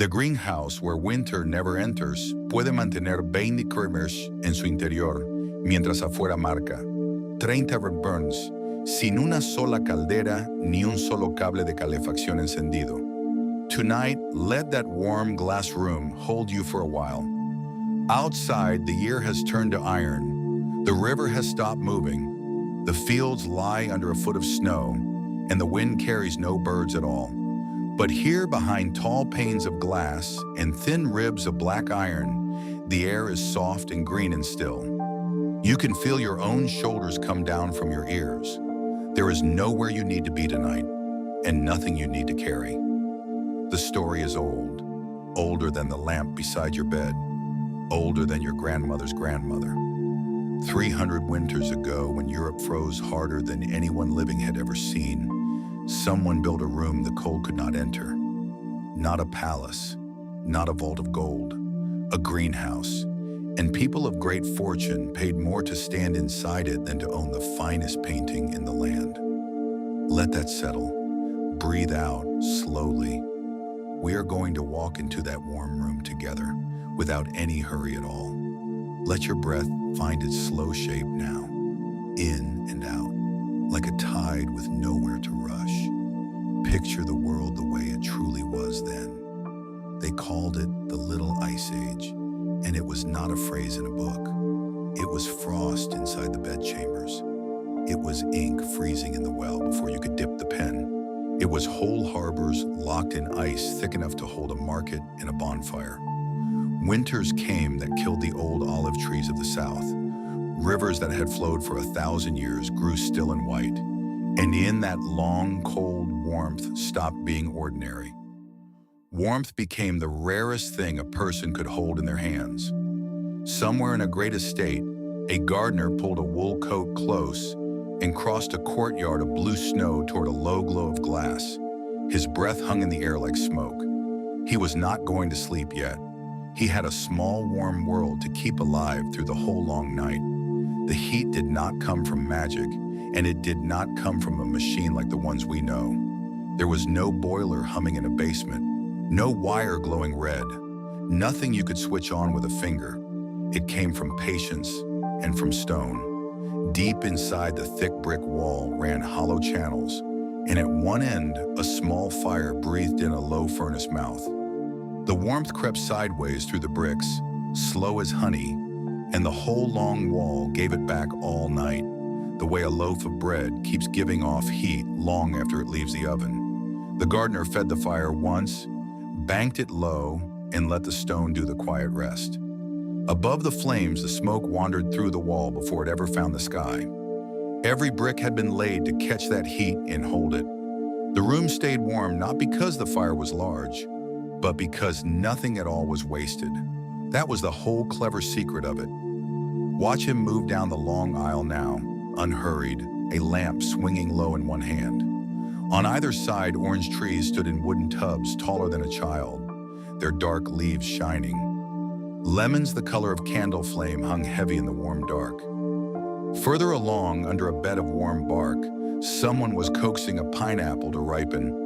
The greenhouse, where winter never enters, puede mantener 20 creamers en su interior, mientras afuera marca 30 red burns, sin una sola caldera ni un solo cable de calefacción encendido. Tonight, let that warm glass room hold you for a while. Outside, the year has turned to iron. The river has stopped moving. The fields lie under a foot of snow, and the wind carries no birds at all. But here, behind tall panes of glass and thin ribs of black iron, the air is soft and green and still. You can feel your own shoulders come down from your ears. There is nowhere you need to be tonight, and nothing you need to carry. The story is old, older than the lamp beside your bed, older than your grandmother's grandmother. 300 winters ago, when Europe froze harder than anyone living had ever seen, someone built a room the cold could not enter. Not a palace, not a vault of gold, a greenhouse. And people of great fortune paid more to stand inside it than to own the finest painting in the land. Let that settle. Breathe out slowly. We are going to walk into that warm room together without any hurry at all. Let your breath find its slow shape now, in and out, like a tide with nowhere to rush. Picture the world the way it truly was then. They called it the Little Ice Age, and it was not a phrase in a book. It was frost inside the bedchambers. It was ink freezing in the well before you could dip the pen. It was whole harbors locked in ice thick enough to hold a market and a bonfire. Winters came that killed the old olive trees of the south. Rivers that had flowed for 1,000 years grew still and white. And in that long, cold warmth stopped being ordinary. Warmth became the rarest thing a person could hold in their hands. Somewhere in a great estate, a gardener pulled a wool coat close and crossed a courtyard of blue snow toward a low glow of glass. His breath hung in the air like smoke. He was not going to sleep yet. He had a small, warm world to keep alive through the whole long night. The heat did not come from magic, and it did not come from a machine like the ones we know. There was no boiler humming in a basement, no wire glowing red, nothing you could switch on with a finger. It came from patience and from stone. Deep inside the thick brick wall ran hollow channels, and at one end, a small fire breathed in a low furnace mouth. The warmth crept sideways through the bricks, slow as honey, and the whole long wall gave it back all night, the way a loaf of bread keeps giving off heat long after it leaves the oven. The gardener fed the fire once, banked it low, and let the stone do the quiet rest. Above the flames, the smoke wandered through the wall before it ever found the sky. Every brick had been laid to catch that heat and hold it. The room stayed warm not because the fire was large, but because nothing at all was wasted. That was the whole clever secret of it. Watch him move down the long aisle now, unhurried, a lamp swinging low in one hand. On either side, orange trees stood in wooden tubs taller than a child, their dark leaves shining. Lemons the color of candle flame hung heavy in the warm dark. Further along, under a bed of warm bark, someone was coaxing a pineapple to ripen,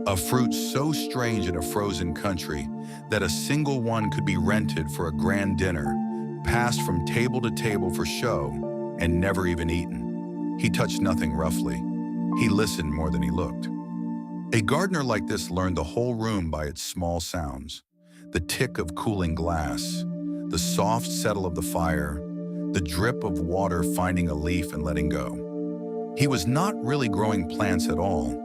a fruit so strange in a frozen country that a single one could be rented for a grand dinner, passed from table to table for show, and never even eaten. He touched nothing roughly. He listened more than he looked. A gardener like this learned the whole room by its small sounds. The tick of cooling glass, the soft settle of the fire, the drip of water finding a leaf and letting go. He was not really growing plants at all.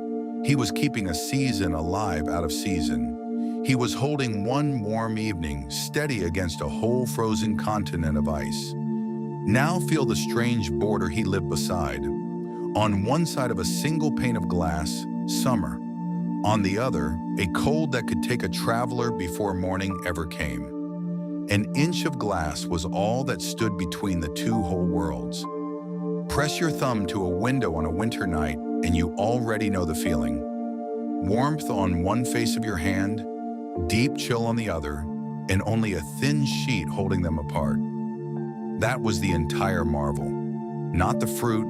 He was keeping a season alive out of season. He was holding one warm evening steady against a whole frozen continent of ice. Now feel the strange border he lived beside. On one side of a single pane of glass, summer. On the other, a cold that could take a traveler before morning ever came. An inch of glass was all that stood between the two whole worlds. Press your thumb to a window on a winter night and you already know the feeling. Warmth on one face of your hand, deep chill on the other, and only a thin sheet holding them apart. That was the entire marvel. Not the fruit,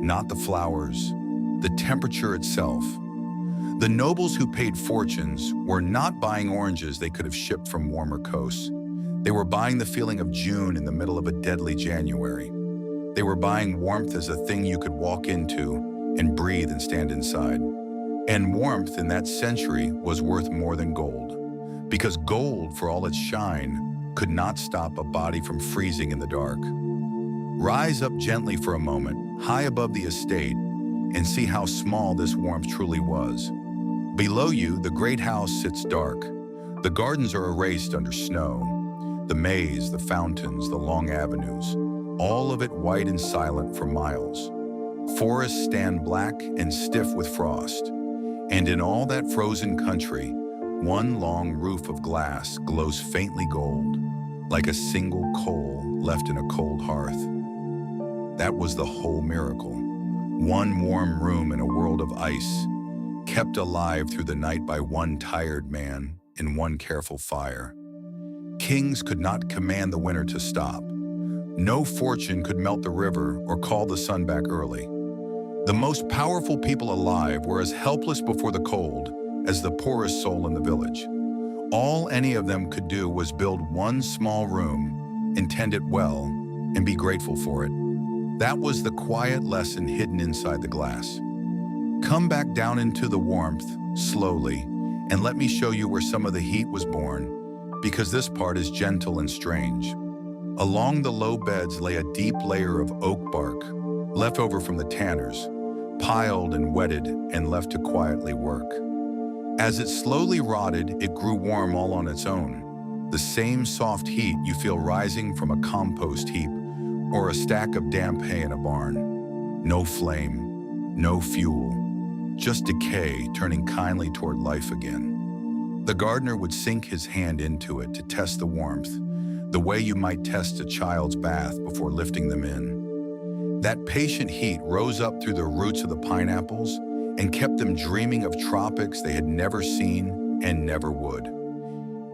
not the flowers, the temperature itself. The nobles who paid fortunes were not buying oranges they could have shipped from warmer coasts. They were buying the feeling of June in the middle of a deadly January. They were buying warmth as a thing you could walk into and breathe and stand inside. And warmth in that century was worth more than gold, because gold, for all its shine, could not stop a body from freezing in the dark. Rise up gently for a moment, high above the estate, and see how small this warmth truly was. Below you, the great house sits dark. The gardens are erased under snow. The maze, the fountains, the long avenues, all of it white and silent for miles. Forests stand black and stiff with frost. And in all that frozen country, one long roof of glass glows faintly gold, like a single coal left in a cold hearth. That was the whole miracle. One warm room in a world of ice, kept alive through the night by one tired man in one careful fire. Kings could not command the winter to stop. No fortune could melt the river or call the sun back early. The most powerful people alive were as helpless before the cold as the poorest soul in the village. All any of them could do was build one small room, intend it well, and be grateful for it. That was the quiet lesson hidden inside the glass. Come back down into the warmth, slowly, and let me show you where some of the heat was born, because this part is gentle and strange. Along the low beds lay a deep layer of oak bark, left over from the tanners, piled and wetted and left to quietly work. As it slowly rotted, it grew warm all on its own, the same soft heat you feel rising from a compost heap or a stack of damp hay in a barn. No flame, no fuel, just decay turning kindly toward life again. The gardener would sink his hand into it to test the warmth, the way you might test a child's bath before lifting them in. That patient heat rose up through the roots of the pineapples and kept them dreaming of tropics they had never seen and never would.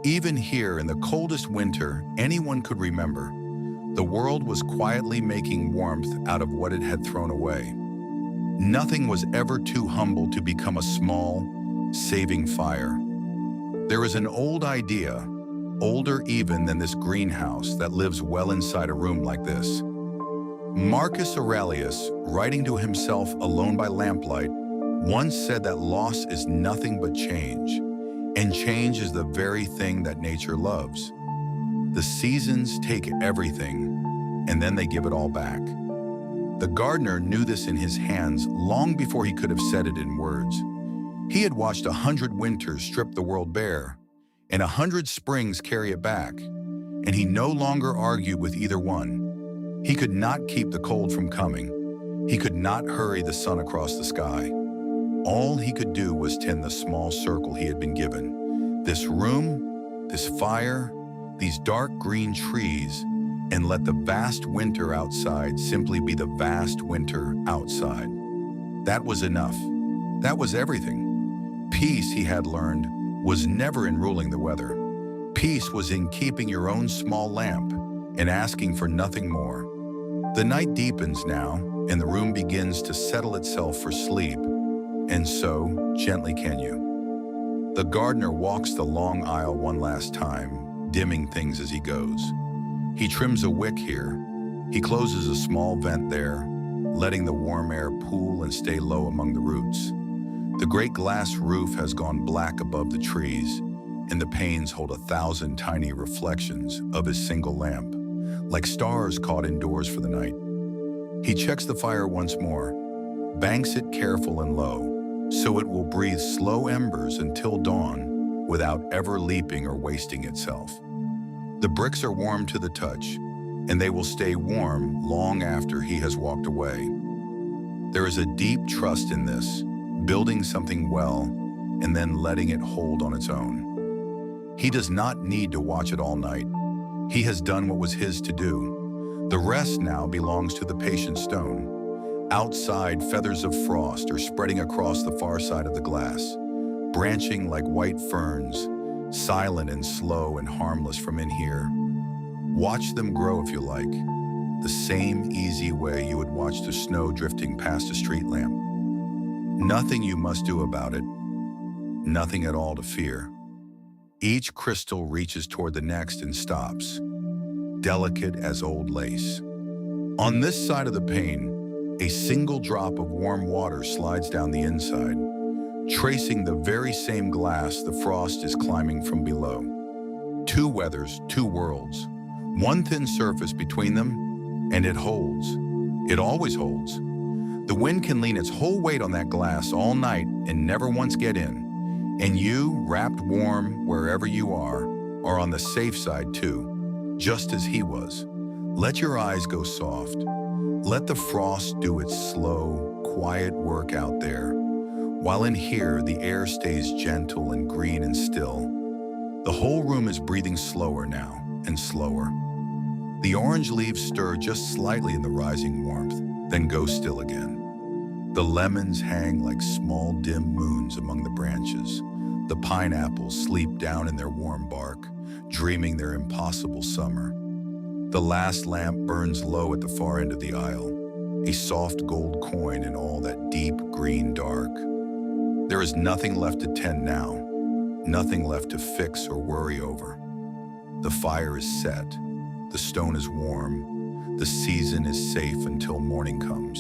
Even here in the coldest winter anyone could remember, the world was quietly making warmth out of what it had thrown away. Nothing was ever too humble to become a small, saving fire. There is an old idea, older even than this greenhouse, that lives well inside a room like this. Marcus Aurelius, writing to himself alone by lamplight, once said that loss is nothing but change, and change is the very thing that nature loves. The seasons take everything, and then they give it all back. The gardener knew this in his hands long before he could have said it in words. He had watched 100 winters strip the world bare, and 100 springs carry it back, and he no longer argued with either one. He could not keep the cold from coming. He could not hurry the sun across the sky. All he could do was tend the small circle he had been given. This room, this fire, these dark green trees, and let the vast winter outside simply be the vast winter outside. That was enough. That was everything. Peace, he had learned, was never in ruling the weather. Peace was in keeping your own small lamp and asking for nothing more. The night deepens now, and the room begins to settle itself for sleep, and so gently can you. The gardener walks the long aisle one last time, dimming things as he goes. He trims a wick here. He closes a small vent there, letting the warm air pool and stay low among the roots. The great glass roof has gone black above the trees, and the panes hold 1,000 tiny reflections of his single lamp, like stars caught indoors for the night. He checks the fire once more, banks it careful and low, so it will breathe slow embers until dawn, without ever leaping or wasting itself. The bricks are warm to the touch, and they will stay warm long after he has walked away. There is a deep trust in this, building something well, and then letting it hold on its own. He does not need to watch it all night. He has done what was his to do. The rest now belongs to the patient stone. Outside, feathers of frost are spreading across the far side of the glass, branching like white ferns, silent and slow and harmless from in here. Watch them grow if you like, the same easy way you would watch the snow drifting past a street lamp. Nothing you must do about it, nothing at all to fear. Each crystal reaches toward the next and stops, delicate as old lace. On this side of the pane, a single drop of warm water slides down the inside, tracing the very same glass the frost is climbing from below. Two weathers, two worlds, one thin surface between them, and it holds. It always holds. The wind can lean its whole weight on that glass all night and never once get in. And you, wrapped warm wherever you are on the safe side too, just as he was. Let your eyes go soft. Let the frost do its slow, quiet work out there, while in here the air stays gentle and green and still. The whole room is breathing slower now and slower. The orange leaves stir just slightly in the rising warmth, then go still again. The lemons hang like small dim moons among the branches. The pineapples sleep down in their warm bark, dreaming their impossible summer. The last lamp burns low at the far end of the aisle, a soft gold coin in all that deep green dark. There is nothing left to tend now, nothing left to fix or worry over. The fire is set, the stone is warm, the season is safe until morning comes.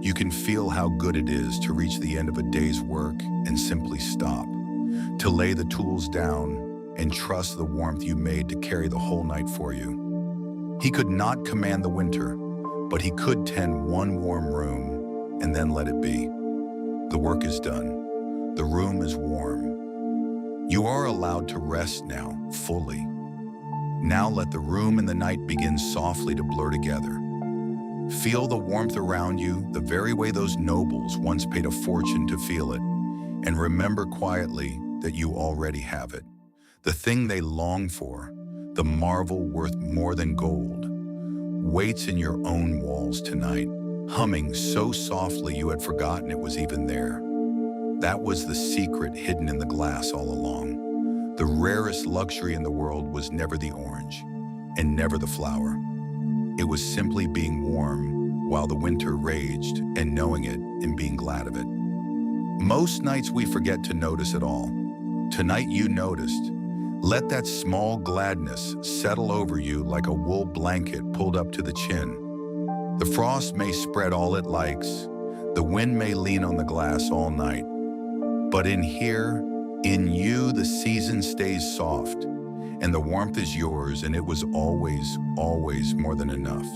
You can feel how good it is to reach the end of a day's work and simply stop, to lay the tools down and trust the warmth you made to carry the whole night for you. He could not command the winter, but he could tend one warm room and then let it be. The work is done. The room is warm. You are allowed to rest now, fully. Now let the room and the night begin softly to blur together. Feel the warmth around you the very way those nobles once paid a fortune to feel it, and remember quietly that you already have it. The thing they long for, the marvel worth more than gold, waits in your own walls tonight, humming so softly you had forgotten it was even there. That was the secret hidden in the glass all along. The rarest luxury in the world was never the orange, and never the flower. It was simply being warm while the winter raged, and knowing it and being glad of it. Most nights we forget to notice it all. Tonight you noticed. Let that small gladness settle over you like a wool blanket pulled up to the chin. The frost may spread all it likes. The wind may lean on the glass all night. But in here, in you, the season stays soft, and the warmth is yours, and it was always, always more than enough.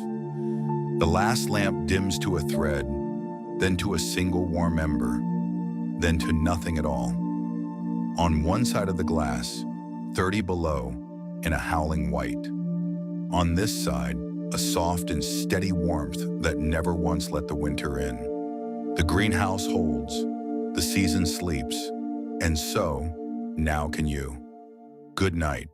The last lamp dims to a thread, then to a single warm ember, then to nothing at all. On one side of the glass, 30 below, in a howling white. On this side, a soft and steady warmth that never once let the winter in. The greenhouse holds, the season sleeps, and so, now can you. Good night.